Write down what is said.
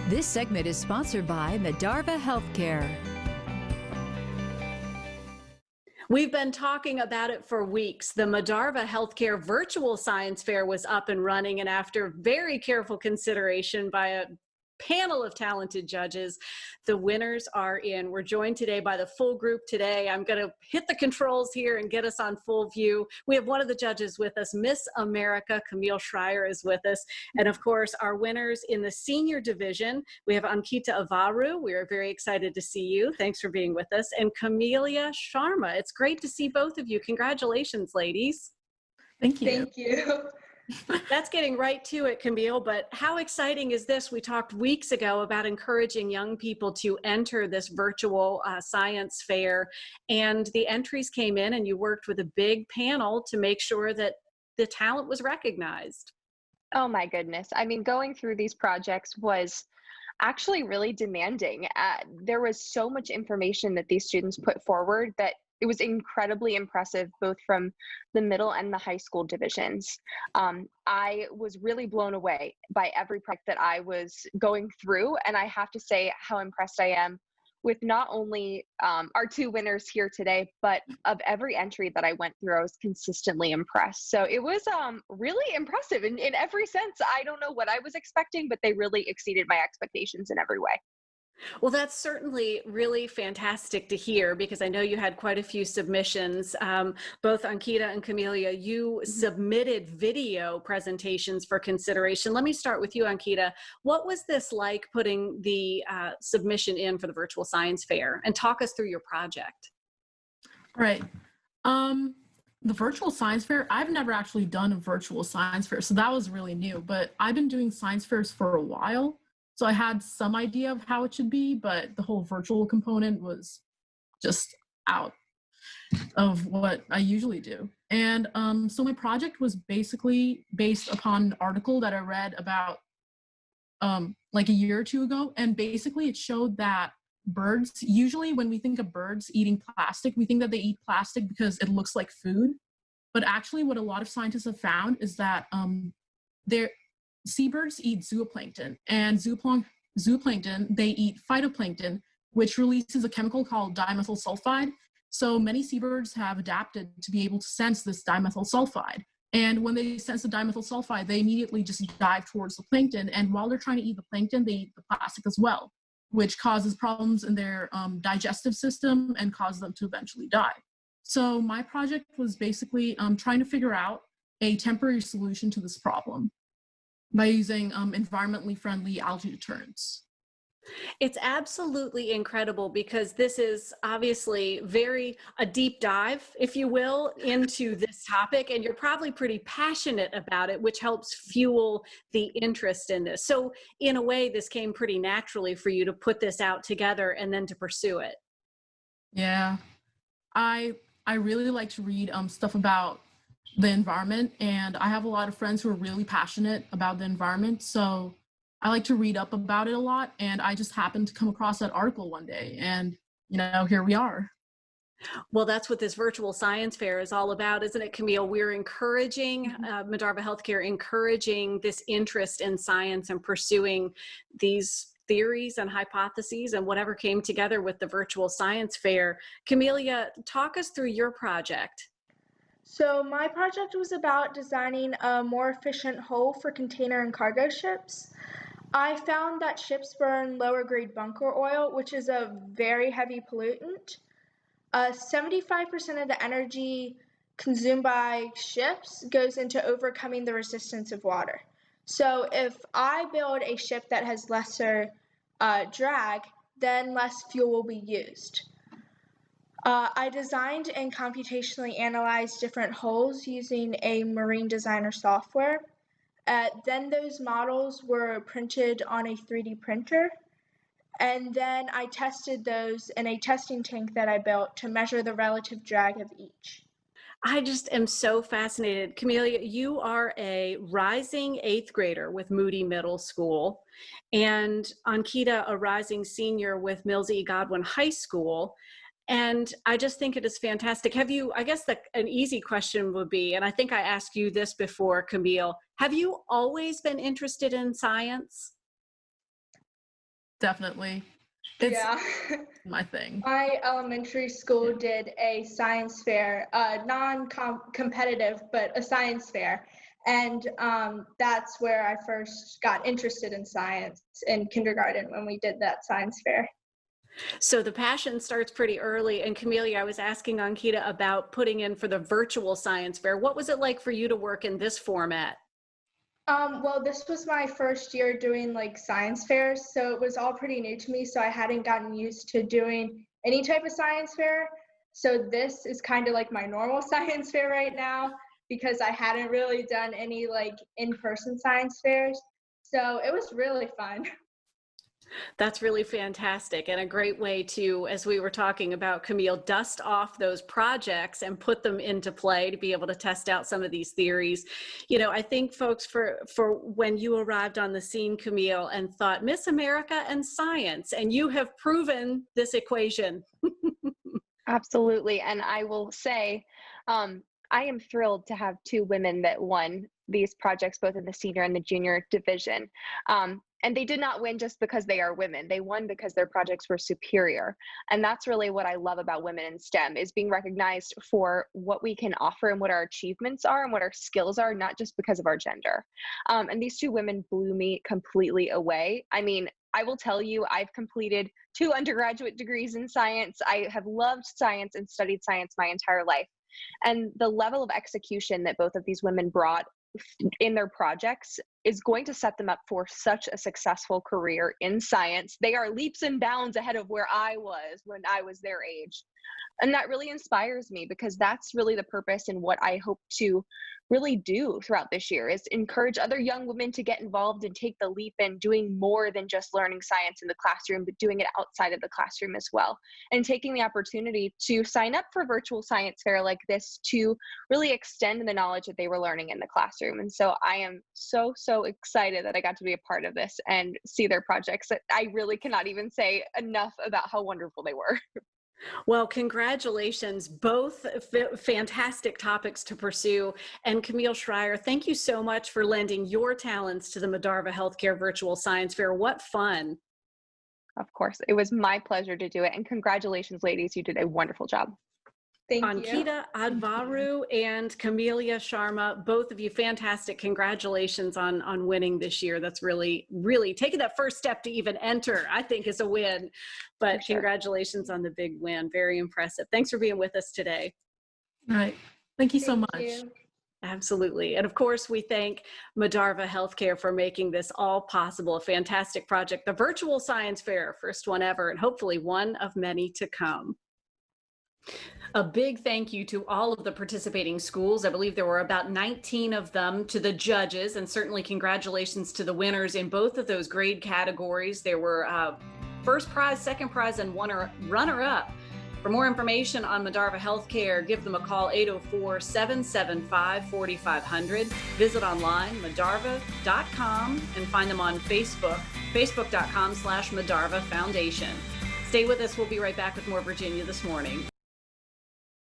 This segment is sponsored by Medarva Healthcare. We've been talking about it for weeks. The Medarva Healthcare Virtual Science Fair was up and running, and after very careful consideration by a panel of talented judges, the winners are in. We're joined today by the full group today. I'm going to hit the controls here and get us on full view. We have one of the judges with us, Miss America, Camille Schreier is with us. And of course, our winners in the senior division, we have Ankita Avaru. We are very excited to see you. Thanks for being with us. And Camelia Sharma. It's great to see both of you. Congratulations, ladies. Thank you. Thank you. That's getting right to it, Camille, but how exciting is this? We talked weeks ago about encouraging young people to enter this virtual science fair, and the entries came in and you worked with a big panel to make sure that the talent was recognized. Oh my goodness. I mean, going through these projects was actually really demanding. There was so much information that these students put forward that it was incredibly impressive, both from the middle and the high school divisions. I was really blown away by every project that I was going through, and I have to say how impressed I am with not only our two winners here today, but of every entry that I went through, I was consistently impressed. So it was really impressive in every sense. I don't know what I was expecting, but they really exceeded my expectations in every way. Well, that's certainly really fantastic to hear, because I know you had quite a few submissions. Both Ankita and Camelia, you submitted video presentations for consideration. Let me start with you, Ankita. What was this like, putting the submission in for the virtual science fair? And talk us through your project. All right. The virtual science fair, I've never actually done a virtual science fair, so that was really new, but I've been doing science fairs for a while. So I had some idea of how it should be, but the whole virtual component was just out of what I usually do. And so my project was basically based upon an article that I read about like a year or two ago. And basically it showed that birds, usually when we think of birds eating plastic, we think that they eat plastic because it looks like food. But actually what a lot of scientists have found is that seabirds eat zooplankton, and zooplankton, they eat phytoplankton, which releases a chemical called dimethyl sulfide. So many seabirds have adapted to be able to sense this dimethyl sulfide. And when they sense the dimethyl sulfide, they immediately just dive towards the plankton. And while they're trying to eat the plankton, they eat the plastic as well, which causes problems in their digestive system and causes them to eventually die. So my project was basically trying to figure out a temporary solution to this problem by using environmentally friendly algae deterrents. It's absolutely incredible, because this is obviously a deep dive, if you will, into this topic, and you're probably pretty passionate about it, which helps fuel the interest in this. So in a way, this came pretty naturally for you to put this out together and then to pursue it. Yeah, I really like to read stuff about the environment, and I have a lot of friends who are really passionate about the environment, so I like to read up about it a lot, and I just happened to come across that article one day, and here we are. Well, that's what this virtual science fair is all about, isn't it, Camille? We're encouraging, Medarva Healthcare encouraging this interest in science and pursuing these theories and hypotheses and whatever came together with the virtual science fair. Camelia, talk us through your project. So my project was about designing a more efficient hull for container and cargo ships. I found that ships burn lower grade bunker oil, which is a very heavy pollutant. 75% of the energy consumed by ships goes into overcoming the resistance of water. So if I build a ship that has lesser drag, then less fuel will be used. I designed and computationally analyzed different hulls using a marine designer software. Then those models were printed on a 3D printer. And then I tested those in a testing tank that I built to measure the relative drag of each. I just am so fascinated. Camelia, you are a rising 8th grader with Moody Middle School, and Ankita, a rising senior with Mills E. Godwin High School. And I just think it is fantastic. I guess an easy question would be, and I think I asked you this before, Camille, have you always been interested in science? definitely. It's Yeah. my thing. My elementary school did a science fair, non-competitive, but a science fair. And that's where I first got interested in science in kindergarten when we did that science fair. So the passion starts pretty early. And Camelia, I was asking Ankita about putting in for the virtual science fair. What was it like for you to work in this format? Well, this was my first year doing like science fairs, so it was all pretty new to me. So I hadn't gotten used to doing any type of science fair. So this is kind of like my normal science fair right now because I hadn't really done any like in-person science fairs. So it was really fun. That's really fantastic and a great way to, as we were talking about, Camille, dust off those projects and put them into play to be able to test out some of these theories. You know, I think folks, for when you arrived on the scene, Camille, and thought Miss America and science, and you have proven this equation. Absolutely. And I will say, I am thrilled to have two women that won these projects, both in the senior and the junior division. And they did not win just because they are women. They won because their projects were superior. And that's really what I love about women in STEM, is being recognized for what we can offer and what our achievements are and what our skills are, not just because of our gender. And these two women blew me completely away. I mean, I will tell you, I've completed 2 undergraduate degrees in science. I have loved science and studied science my entire life. And the level of execution that both of these women brought in their projects is going to set them up for such a successful career in science. They are leaps and bounds ahead of where I was when I was their age. And that really inspires me, because that's really the purpose and what I hope to really do throughout this year, is encourage other young women to get involved and take the leap in doing more than just learning science in the classroom, but doing it outside of the classroom as well. And taking the opportunity to sign up for a virtual science fair like this to really extend the knowledge that they were learning in the classroom. And so I am so excited that I got to be a part of this and see their projects. I really cannot even say enough about how wonderful they were. Well, congratulations, both fantastic topics to pursue. And Camille Schreier, thank you so much for lending your talents to the Madarva Healthcare Virtual Science Fair. What fun. Of course, it was my pleasure to do it. And congratulations, ladies, you did a wonderful job. Thank you. Ankita Advaru and Camelia Sharma, both of you, fantastic. Congratulations on winning this year. That's really taking that first step to even enter, I think, is a win. But sure. Congratulations on the big win. Very impressive. Thanks for being with us today. All right. Thank you so Thank much. you. Absolutely. And of course, we thank Madarva Healthcare for making this all possible. A fantastic project, the virtual science fair, first one ever, and hopefully one of many to come. A big thank you to all of the participating schools. I believe there were about 19 of them, to the judges, and certainly congratulations to the winners in both of those grade categories. There were first prize, second prize, and runner-up. For more information on Madarva Healthcare, give them a call, 804-775-4500. Visit online, madarva.com, and find them on Facebook, facebook.com/Madarva Foundation. Stay with us. We'll be right back with more Virginia This Morning.